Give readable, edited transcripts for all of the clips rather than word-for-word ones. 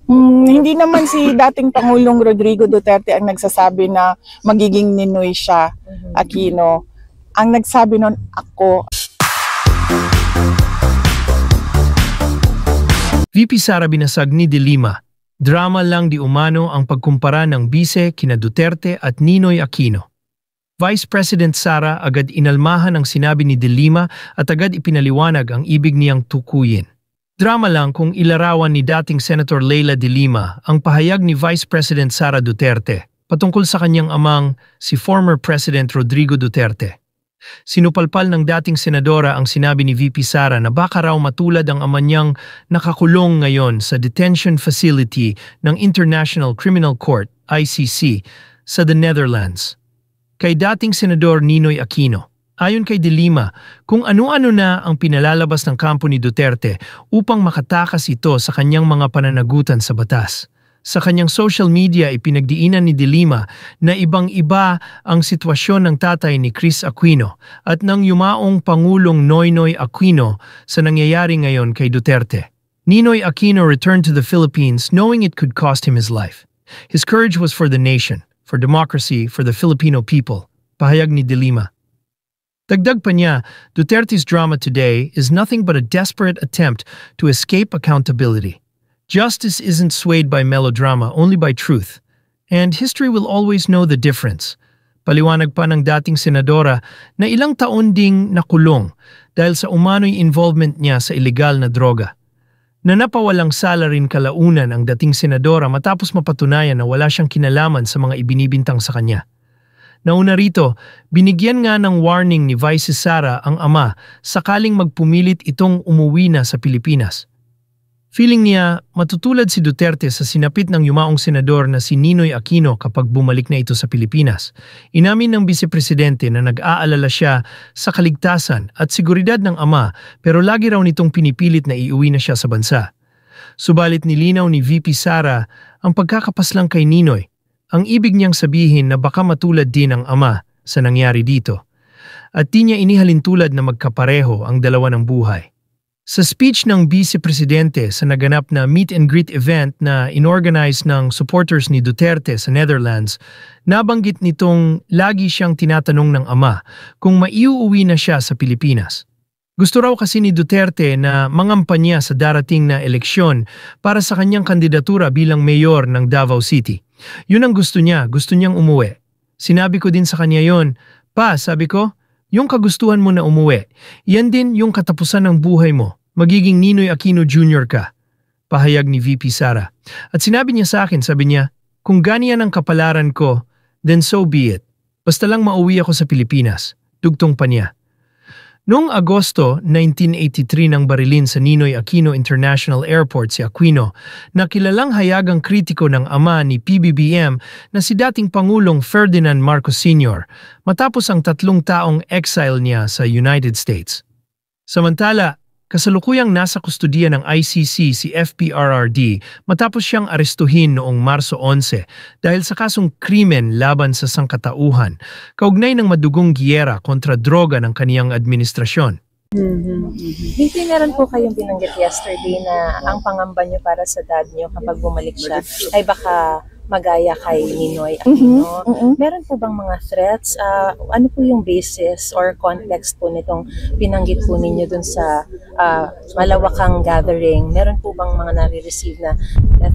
Hindi naman si dating Pangulong Rodrigo Duterte ang nagsasabi na magiging Ninoy siya, Aquino. Ang nagsabi nun ako. VP Sara binasag ni De Lima. Drama lang di umano ang pagkumpara ng bise kina Duterte at Ninoy Aquino. Vice President Sara agad inalmahan ang sinabi ni De Lima at agad ipinaliwanag ang ibig niyang tukuyin. Drama lang kung ilarawan ni dating Senator Leila De Lima ang pahayag ni Vice President Sara Duterte patungkol sa kanyang amang si former President Rodrigo Duterte. Sinupalpal ng dating senadora ang sinabi ni VP Sara na baka raw matulad ang ama niyang nakakulong ngayon sa detention facility ng International Criminal Court, ICC, sa the Netherlands. Kay dating Senador Ninoy Aquino, ayon kay De Lima, kung ano-ano na ang pinalalabas ng kampo ni Duterte upang makatakas ito sa kanyang mga pananagutan sa batas. Sa kanyang social media, ipinagdiinan ni De Lima na ibang-iba ang sitwasyon ng tatay ni Chris Aquino at ng yumaong Pangulong Noynoy Aquino sa nangyayari ngayon kay Duterte. Ninoy Aquino returned to the Philippines knowing it could cost him his life. His courage was for the nation, for democracy, for the Filipino people, pahayag ni De Lima. Dagdag pa niya, Duterte's drama today is nothing but a desperate attempt to escape accountability. Justice isn't swayed by melodrama, only by truth. And history will always know the difference. Paliwanag pa ng dating senadora na ilang taon ding nakulong dahil sa umano'y involvement niya sa ilegal na droga. Na napawalang sala rin kalaunan ang dating senadora matapos mapatunayan na wala siyang kinalaman sa mga ibinibintang sa kanya. Nauna rito, binigyan nga ng warning ni Vice Sara ang ama sakaling magpumilit itong umuwi na sa Pilipinas. Feeling niya, matutulad si Duterte sa sinapit ng yumaong senador na si Ninoy Aquino kapag bumalik na ito sa Pilipinas. Inamin ng Vice-Presidente na nag-aalala siya sa kaligtasan at seguridad ng ama pero lagi raw nitong pinipilit na iuwi na siya sa bansa. Subalit nilinaw ni VP Sara ang pagkakapaslang kay Ninoy. Ang ibig niyang sabihin na baka matulad din ang ama sa nangyari dito. At di niya inihalintulad na magkapareho ang dalawa ng buhay. Sa speech ng Vice-Presidente sa naganap na meet and greet event na inorganize ng supporters ni Duterte sa Netherlands, nabanggit nitong lagi siyang tinatanong ng ama kung maiuuwi na siya sa Pilipinas. Gusto raw kasi ni Duterte na mangampanya sa darating na eleksyon para sa kanyang kandidatura bilang mayor ng Davao City. Yun ang gusto niya, gusto niyang umuwi. Sinabi ko din sa kanya yon, "Pa, sabi ko, yung kagustuhan mo na umuwi, yan din yung katapusan ng buhay mo. Magiging Ninoy Aquino Jr. ka," pahayag ni VP Sara. At sinabi niya sa akin, sabi niya, "Kung ganyan ang kapalaran ko, then so be it. Basta lang mauwi ako sa Pilipinas." Dugtong pa niya. Noong Agosto 1983 nang barilin sa Ninoy Aquino International Airport si Aquino, na kilalang hayagang kritiko ng ama ni PBBM na si dating Pangulong Ferdinand Marcos Sr. matapos ang 3 taong exile niya sa United States. Samantala, kasalukuyang nasa kustudiya ng ICC si FPRRD matapos siyang arestuhin noong Marso 11 dahil sa kasong krimen laban sa sangkatauhan, kaugnay ng madugong giyera kontra droga ng kaniyang administrasyon. Hindi meron po kayong binanggit yesterday na ang pangamba niyo para sa dad niyo kapag bumalik siya ay baka magaya kay Ninoy Aquino. Meron po bang mga threats? Ano po yung basis or context po nitong binanggit po ninyo dun sa malawakang gathering? Meron po bang mga nare-receive na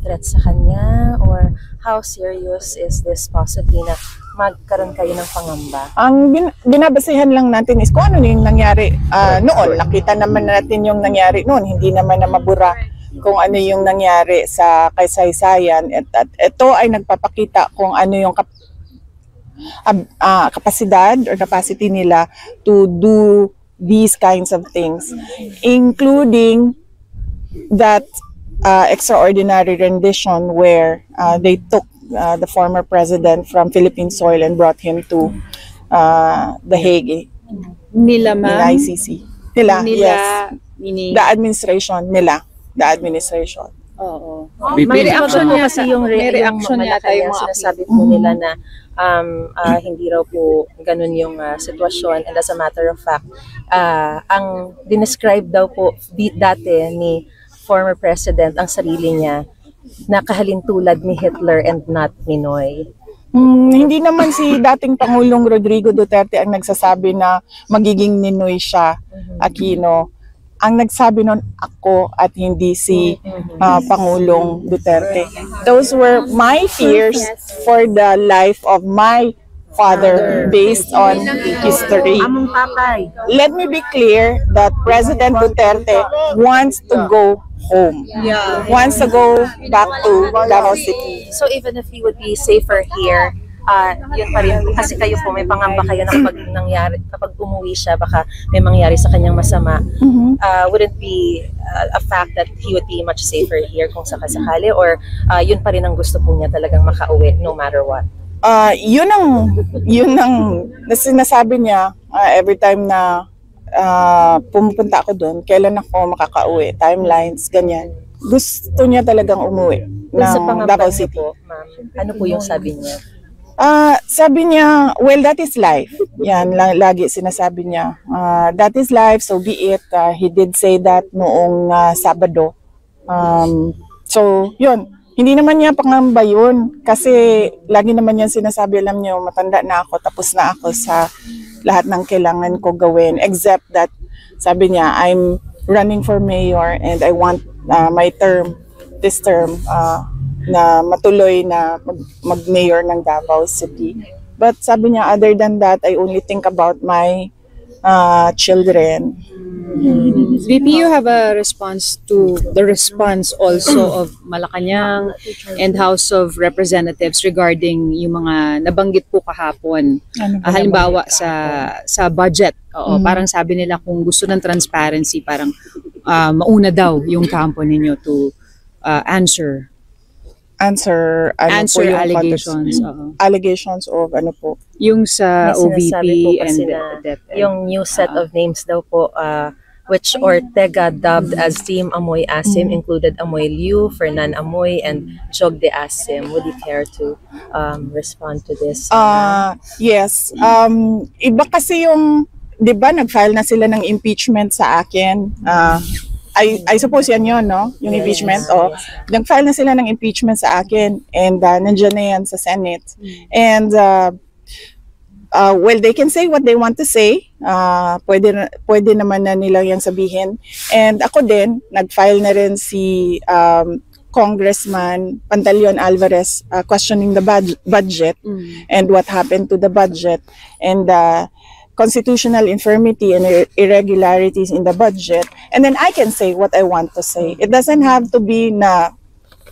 threats sa kanya? Or how serious is this possibly na magkaroon kayo ng pangamba? Ang binabasehan lang natin is kung ano yung nangyari noon. Nakita naman natin yung nangyari noon. Hindi naman na mabura kung ano yung nangyari sa kasaysayan at ito ay nagpapakita kung ano yung kapasidad or capacity nila to do these kinds of things, including that extraordinary rendition where they took the former president from Philippine soil and brought him to The Hague. Nila ma'am? ICC. Nila, yes. The administration nila. The administration. Oo. May reaction niya kasi yung reaction niya tayo sinasabi po nila na hindi raw po ganun yung sitwasyon, and as a matter of fact, ang dinescribe daw po dati ni former president ang sarili niya na kahalintulad ni Hitler and not Ninoy? Hindi naman si dating Pangulong Rodrigo Duterte ang nagsasabi na magiging Ninoy siya, Aquino. Ang nagsabi nun ako at hindi si Pangulong Duterte. Those were my fears for the life of my father based on history. Let me be clear that President Duterte wants to go home. Wants to go back to Davao City. So even if he would be safer here, yun pa rin, kasi kayo po may pangamba kayo na kapag umuwi siya, baka may mangyari sa kanyang masama. Wouldn't be a fact that he would be much safer here kung sakasakali, or yun pa rin ang gusto po niya talagang makauwi no matter what? Yun ang sinasabi niya every time na pumupunta ako doon, kailan ako makakauwi, timelines, ganyan. Gusto niya talagang umuwi Sa ng pangamba Davao niyo City. po, ma'am, ano po yung sabi niya? Sabi niya, well, that is life. Yan, lagi sinasabi niya. That is life, so be it. He did say that noong Sabado. So, yun. Hindi naman niya pangamba yun. Kasi lagi naman niya sinasabi, alam niyo, matanda na ako, tapos na ako sa lahat ng kailangan ko gawin. Except that, sabi niya, I'm running for mayor and I want my term, this term, na matuloy na mag-mayor ng Davao City. But sabi niya, other than that, I only think about my children. VP, you have a response to the response also of Malacanang and House of Representatives regarding yung mga nabanggit po kahapon. Halimbawa sa budget. Parang sabi nila kung gusto ng transparency, parang mauna daw yung kampo ninyo to answer allegations. Allegations of ano po? Yung sa May sinasabi po OVP kasi and na DepEd. yung new set of names daw po, which Ortega dubbed as Team Amoy Asim, included Amoy Liu, Fernan Amoy, and Jog de Asim. Would you care to respond to this? Yes. Iba kasi yung, di ba, nag-file na sila ng impeachment sa akin. I suppose yan yun, no? Yung impeachment. Nag-file na sila ng impeachment sa akin and nandiyan na yan sa Senate. And well, they can say what they want to say. Pwede naman na nila yung sabihin. And ako din, nag-file na rin si Congressman Pantaleon Alvarez questioning the budget and what happened to the budget and constitutional infirmity and irregularities in the budget. And then I can say what I want to say. It doesn't have to be na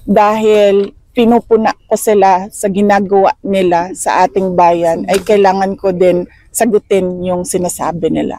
dahil pinupuna ko sila sa ginagawa nila sa ating bayan, ay kailangan ko din sagutin yung sinasabi nila.